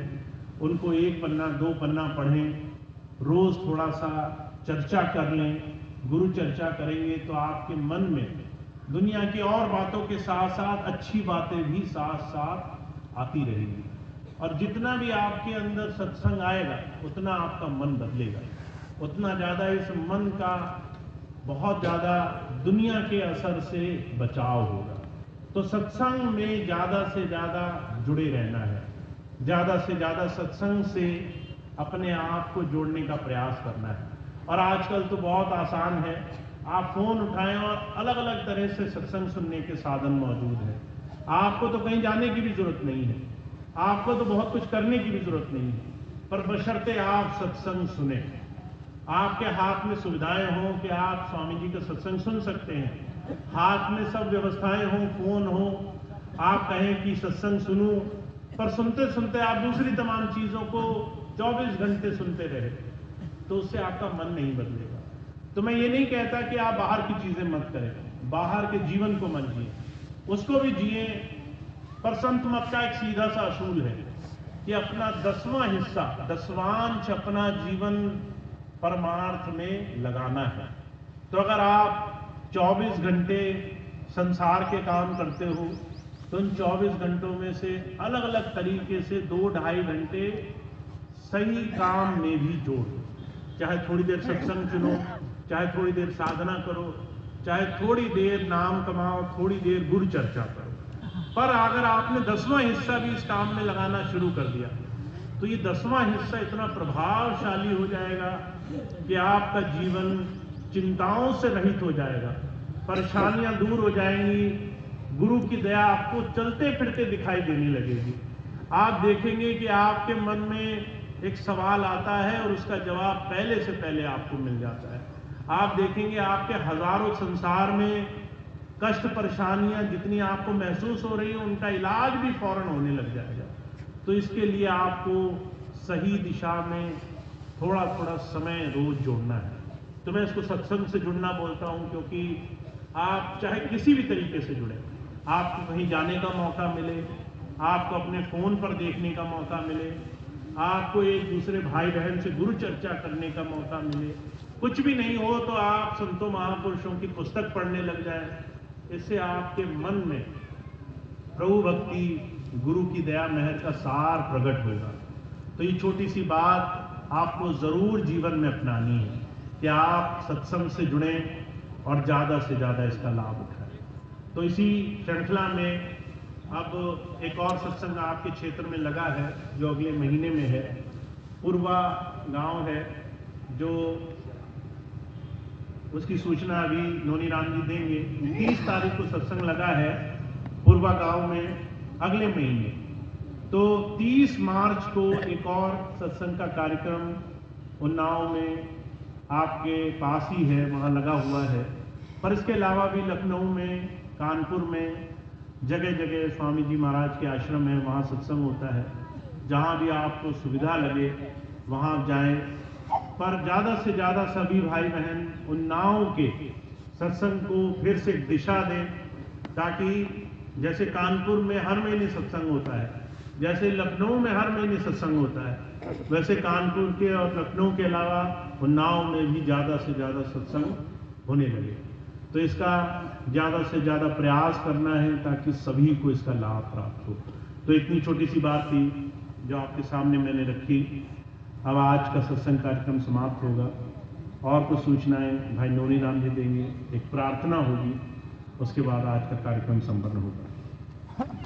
S1: उनको 1 पन्ना 2 पन्ना पढ़ें, रोज थोड़ा सा चर्चा कर लें। गुरु चर्चा करेंगे तो आपके मन में दुनिया की और बातों के साथ साथ अच्छी बातें भी साथ साथ आती रहेंगी। और जितना भी आपके अंदर सत्संग आएगा उतना आपका मन बदलेगा, उतना ज़्यादा इस मन का बहुत ज़्यादा दुनिया के असर से बचाव होगा। तो सत्संग में ज़्यादा से ज़्यादा जुड़े रहना है, ज़्यादा से ज़्यादा सत्संग से अपने आप को जोड़ने का प्रयास करना है। और आजकल तो बहुत आसान है, आप फोन उठाएं और अलग अलग तरह से सत्संग सुनने के साधन मौजूद हैं। आपको तो कहीं जाने की भी जरूरत नहीं है, आपको तो बहुत कुछ करने की भी जरूरत नहीं है, पर बशर्ते आप सत्संग सुने, आपके हाथ में सुविधाएं हों कि आप स्वामी जी का सत्संग सुन सकते हैं, हाथ में सब व्यवस्थाएं हों, फोन हो, आप कहें कि सत्संग सुनूं, पर सुनते सुनते आप दूसरी तमाम चीजों को 24 घंटे सुनते रहे तो उससे आपका मन नहीं बदलेगा। तो मैं ये नहीं कहता कि आप बाहर की चीजें मत करें, बाहर के जीवन को मत जिए, उसको भी जिए, पर संत मत का एक सीधा सा असूल है कि अपना 10वां हिस्सा, 10वांश अपना जीवन परमार्थ में लगाना है। तो अगर आप 24 घंटे संसार के काम करते हो तो उन 24 घंटों में से अलग अलग तरीके से 2-2.5 घंटे सही काम में भी जोड़ो। चाहे थोड़ी देर सत्संग सुनो, चाहे थोड़ी देर साधना करो, चाहे थोड़ी देर नाम कमाओ, थोड़ी देर गुरु चर्चा करो, पर अगर आपने 10वां हिस्सा भी इस काम में लगाना शुरू कर दिया तो ये 10वां हिस्सा इतना प्रभावशाली हो जाएगा कि आपका जीवन चिंताओं से रहित हो जाएगा, परेशानियां दूर हो जाएंगी, गुरु की दया आपको चलते फिरते दिखाई देने लगेगी। आप देखेंगे कि आपके मन में एक सवाल आता है और उसका जवाब पहले से पहले आपको मिल जाता है। आप देखेंगे आपके हजारों संसार में कष्ट परेशानियां जितनी आपको महसूस हो रही है उनका इलाज भी फौरन होने लग जाएगा। तो इसके लिए आपको सही दिशा में थोड़ा थोड़ा समय रोज जोड़ना है। तो मैं इसको सत्संग से जुड़ना बोलता हूं, क्योंकि आप चाहे किसी भी तरीके से जुड़े, आपको कहीं जाने का मौका मिले, आपको अपने फोन पर देखने का मौका मिले, आपको एक दूसरे भाई बहन से गुरु चर्चा करने का मौका मिले, कुछ भी नहीं हो तो आप संतों महापुरुषों की पुस्तक पढ़ने लग जाए, इससे आपके मन में प्रभु भक्ति, गुरु की दया मेहर का सार प्रकट होगा। तो ये छोटी सी बात आपको जरूर जीवन में अपनानी है कि आप सत्संग से जुड़ें और ज्यादा से ज्यादा इसका लाभ उठाएं। तो इसी श्रृंखला में अब एक और सत्संग आपके क्षेत्र में लगा है जो अगले महीने में है। पूर्वा गांव है, जो उसकी सूचना अभी नोनी राम जी देंगे। 30 तारीख को सत्संग लगा है पूर्वा गांव में अगले महीने। तो 30 मार्च को एक और सत्संग का कार्यक्रम उन्नाव में आपके पास ही है, वहां लगा हुआ है। पर इसके अलावा भी लखनऊ में, कानपुर में जगह जगह स्वामी जी महाराज के आश्रम है, वहां सत्संग होता है। जहां भी आपको सुविधा लगे वहां जाएं, पर ज्यादा से ज्यादा सभी भाई बहन उन्नाव के सत्संग को फिर से दिशा दें, ताकि जैसे कानपुर में हर महीने सत्संग होता है, जैसे लखनऊ में हर महीने सत्संग होता है, वैसे कानपुर के और लखनऊ के अलावा उन्नाव में भी ज्यादा से ज्यादा सत्संग होने लगे। तो इसका ज्यादा से ज्यादा प्रयास करना है ताकि सभी को इसका लाभ प्राप्त हो। तो इतनी छोटी सी बात थी जो आपके सामने मैंने रखी। अब आज का सत्संग कार्यक्रम समाप्त होगा और कुछ सूचनाएं भाई नोनी राम जी देंगे, एक प्रार्थना होगी, उसके बाद आज का कार्यक्रम संपन्न होगा।